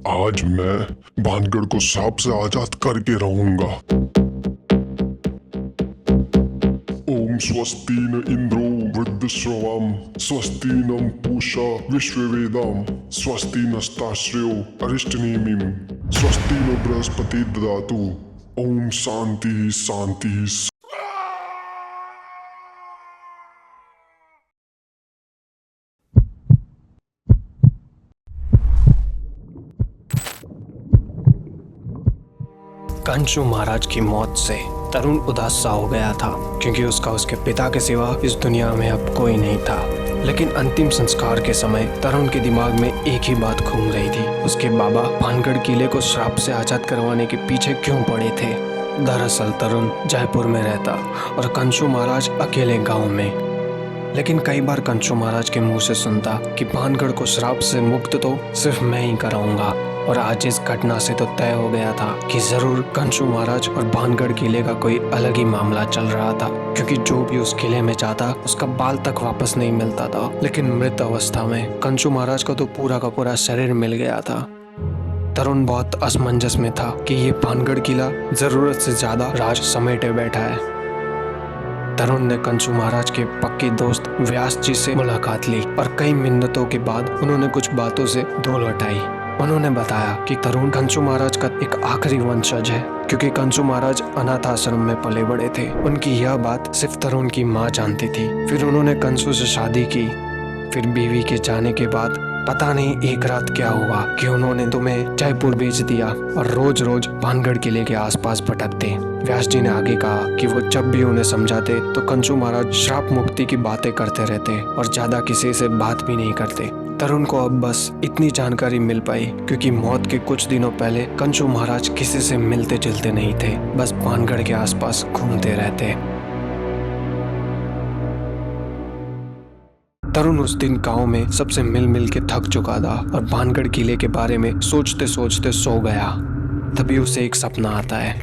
आज मैं भानगढ़ को सांप से आजाद करके रहूंगा। ओम स्वस्ति न इंद्रो वृद्धश्रवम स्वस्ति न पूषा विश्ववेदाम स्वस्ति नस्ताश्रयो अरिष्टनेमिं स्वस्ति नो बृहस्पति ददातु। ओम शांति शांति। कंचू महाराज की मौत से तरुण उदास सा हो गया था, क्योंकि उसके पिता के सिवा इस दुनिया में अब कोई नहीं था। लेकिन अंतिम संस्कार के समय तरुण के दिमाग में एक ही बात घूम रही थी, उसके बाबा भानगढ़ किले को श्राप से आजाद करवाने के पीछे क्यों पड़े थे। दरअसल तरुण जयपुर में रहता और कंचू महाराज अकेले गाँव में। लेकिन कई बार कंचू महाराज के मुंह से सुनता कि भानगढ़ को श्राप से मुक्त तो सिर्फ मैं ही कराऊंगा। और आज इस घटना से तो तय हो गया था कि जरूर कंचू महाराज और भानगढ़ किले का कोई अलग ही मामला चल रहा था, क्योंकि जो भी उस किले में जाता उसका बाल तक वापस नहीं मिलता था। लेकिन मृत अवस्था में कंचू महाराज को तो पूरा का पूरा शरीर मिल गया था। तरुण बहुत असमंजस में था कि ये भानगढ़ किला जरूरत से ज्यादा राज समेटे बैठा है। तरुण ने कंचू महाराज के पक्के दोस्त व्यास जी से मुलाकात ली और कई मिन्नतों के बाद उन्होंने कुछ बातों से धूल हटाई। उन्होंने बताया कि तरुण कंचू महाराज का एक आखिरी वंशज है, क्योंकि कंचू महाराज अनाथ आश्रम में पले बड़े थे। उनकी यह बात सिर्फ तरुण की माँ जानती थी। फिर उन्होंने कंचू से शादी की। फिर बीवी के जाने के बाद पता नहीं एक रात क्या हुआ कि उन्होंने तुम्हें जयपुर भेज दिया और रोज रोज भानगढ़ किले के आसपास भटकते। व्यास जी ने आगे कहा कि वो जब भी उन्हें समझाते तो कंचू महाराज श्राप मुक्ति की बातें करते रहते और ज्यादा किसी से बात भी नहीं करते। तरुण को अब बस इतनी जानकारी मिल पाई क्योंकि मौत के कुछ दिनों पहले कंचू महाराज किसी से मिलते जुलते नहीं थे, बस भानगढ़ के आसपास घूमते रहते। तरुण उस दिन गांव में सबसे मिल मिल के थक चुका था और भानगढ़ किले के बारे में सोचते सोचते सो गया। तभी उसे एक सपना आता है।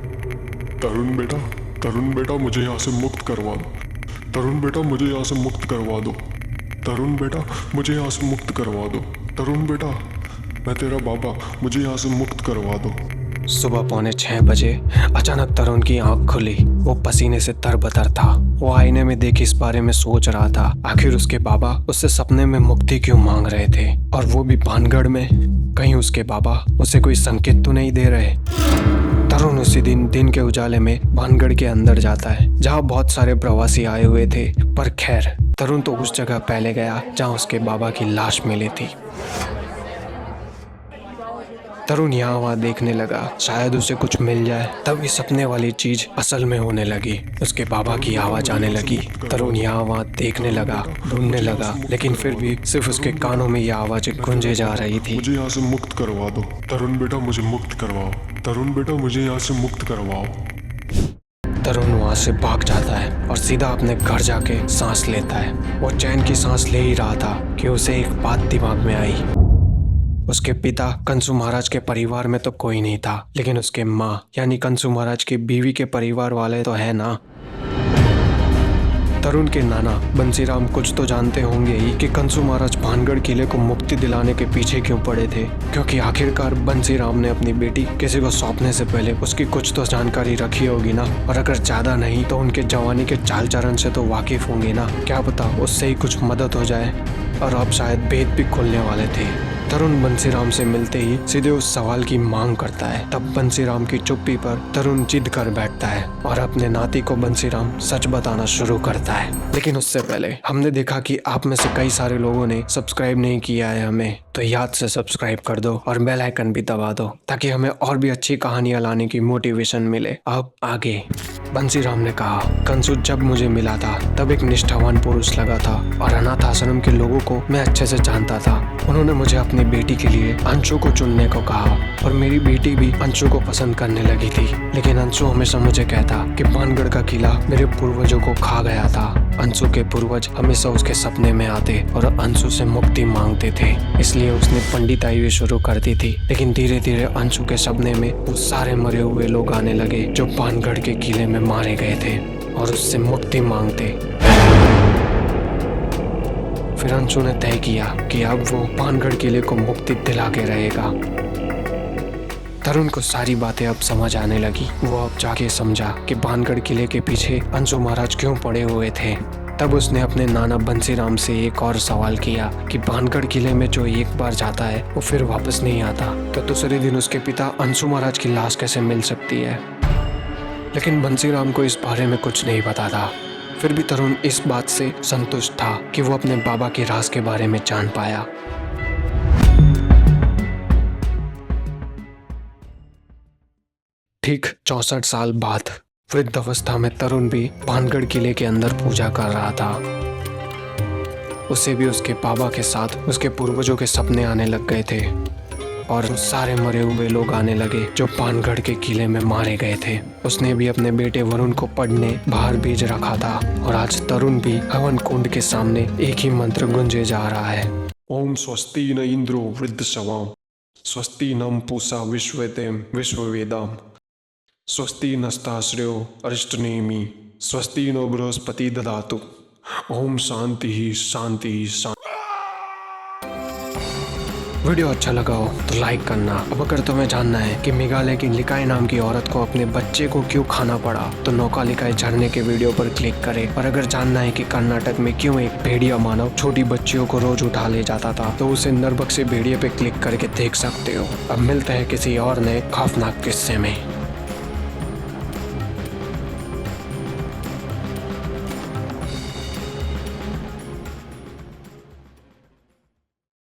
तरुण बेटा मुझे यहाँ से मुक्त करवा दो। तरुण बेटा मुझे यहाँ से मुक्त करवा दो। तरुण बेटा मुझे यहाँ से मुक्त करवा दो। तरुण बेटा मैं तेरा बाबा, मुझे यहाँ से मुक्त करवा दो। सुबह 5:45 बजे अचानक तरुण की आंख खुली। वो पसीने से तरबतर था। वो आईने में देख इस बारे में सोच रहा था, आखिर उसके बाबा उससे सपने में मुक्ति क्यों मांग रहे थे, और वो भी भानगढ़ में। कहीं उसके बाबा उसे कोई संकेत तो नहीं दे रहे। तरुण उसी दिन के उजाले में भानगढ़ के अंदर जाता है, जहाँ बहुत सारे प्रवासी आए हुए थे। पर खैर तरुण तो उस जगह पहले गया जहाँ उसके बाबा की लाश मिली थी। तरुण यहाँ वहाँ देखने लगा, शायद उसे कुछ मिल जाए। तभी सपने वाली चीज असल में होने लगी। उसके बाबा की आवाज आने लगी। तरुण यहाँ वहाँ देखने लगा, ढूंढने लगा, लेकिन फिर भी सिर्फ उसके कानों में यह आवाज गूंजे जा रही थी। मुझे यहाँ से मुक्त करवा दो। तरुण बेटा मुझे मुक्त करवाओ। तरुण बेटा मुझे यहाँ से मुक्त करवाओ। तरुण वहाँ से भाग जाता है और सीधा अपने घर जाके सांस लेता है। वो चैन की सांस ले ही रहा था कि उसे एक बात दिमाग में आई। उसके पिता कंचू महाराज के परिवार में तो कोई नहीं था, लेकिन उसके माँ यानी कंचू महाराज की बीवी के परिवार वाले तो है ना। तरुण के नाना बंसीराम कुछ तो जानते होंगे ही कि कंचू महाराज भानगढ़ किले को मुक्ति दिलाने के पीछे क्यों पड़े थे, क्योंकि आखिरकार बंसीराम ने अपनी बेटी किसी को सौंपने से पहले उसकी कुछ तो जानकारी रखी होगी ना। और अगर ज्यादा नहीं तो उनके जवानी के चाल चलन से तो वाकिफ होंगे ना। क्या पता उससे ही कुछ मदद हो जाए। और अब शायद भेद भी खुलने वाले थे। तरुण बंसीराम से मिलते ही सीधे उस सवाल की मांग करता है। तब बंसीराम की चुप्पी पर तरुण जिद कर बैठता है और अपने नाती को बंसीराम सच बताना शुरू करता है। लेकिन उससे पहले हमने देखा कि आप में से कई सारे लोगों ने सब्सक्राइब नहीं किया है हमें, तो याद से सब्सक्राइब कर दो और बेल आइकन भी दबा दो, ताकि हमें और भी अच्छी कहानियां लाने की मोटिवेशन मिले। अब आगे। बंसीराम ने कहा, कंचू जब मुझे मिला था तब एक निष्ठावान पुरुष लगा था और अनाथ आश्रम के लोगों को मैं अच्छे से जानता था। उन्होंने मुझे अपनी बेटी के लिए अंशु को चुनने को कहा और मेरी बेटी भी अंशु को पसंद करने लगी थी। लेकिन अंशु हमेशा मुझे कहता कि भानगढ़ का किला मेरे पूर्वजों को खा गया था। अंशु के पूर्वज हमेशा उसके सपने में आते और अंशु से मुक्ति मांगते थे, इसलिए उसने पंडिताई भी शुरू कर दी थी। लेकिन धीरे धीरे अंशु के सपने में वो सारे मरे हुए लोग आने लगे जो भानगढ़ के किले में मारे गए थे और उससे मुक्ति मांगते। फिर अंशु ने तय किया कि अब वो भानगढ़ किले को मुक्ति दिला के रहेगा। तरुण को सारी बातें अब समझ आने लगी। वो अब जाके समझा कि भानगढ़ किले के पीछे अंशु महाराज क्यों पड़े हुए थे। तब उसने अपने नाना बंसीराम से एक और सवाल किया कि भानगढ़ किले में जो एक बार जाता है वो फिर वापस नहीं आता, तो दूसरे दिन उसके पिता अंशु महाराज की लाश कैसे मिल सकती है। लेकिन बंसीराम को इस बारे में कुछ नहीं पता था। फिर भी तरुण इस बात से संतुष्ट था कि वो अपने बाबा के राज के बारे में जान पाया। ठीक 64 साल बाद वृद्ध अवस्था में तरुण भी भानगढ़ किले के अंदर पूजा कर रहा था। उसे भी उसके बाबा के साथ उसके पूर्वजों के सपने आने लग गए थे और सारे मरे हुए लोग आने लगे जो भानगढ़ के किले में मारे गए थे। उसने भी अपने बेटे वरुण को पढ़ने बाहर भेज रखा था और आज तरुण भी हवन कुंड के सामने एक ही मंत्र गुंजे जा रहा है। ओम स्वस्ति न इंद्रो वृद्धशवाम, स्वस्ति नम पूषा विश्ववेदेम विश्ववेदाम, स्वस्ति नस्ताश्रयो अरिष्टनेमि, स्वस्ति नो बृहस्पति ददातु। ओम शांति ही शांति ही शांति। वीडियो अच्छा लगा हो तो लाइक करना। अब अगर तुम्हें जानना है कि मेघालय की लिकाई नाम की औरत को अपने बच्चे को क्यों खाना पड़ा तो नौका लिकाई झरने के वीडियो पर क्लिक करें। और अगर जानना है कि कर्नाटक में क्यों एक भेड़िया मानव छोटी बच्चियों को रोज उठा ले जाता था तो उसे नरबक से भेड़िए पे क्लिक करके देख सकते हो। अब मिलते हैं किसी और नए खौफनाक किस्से में।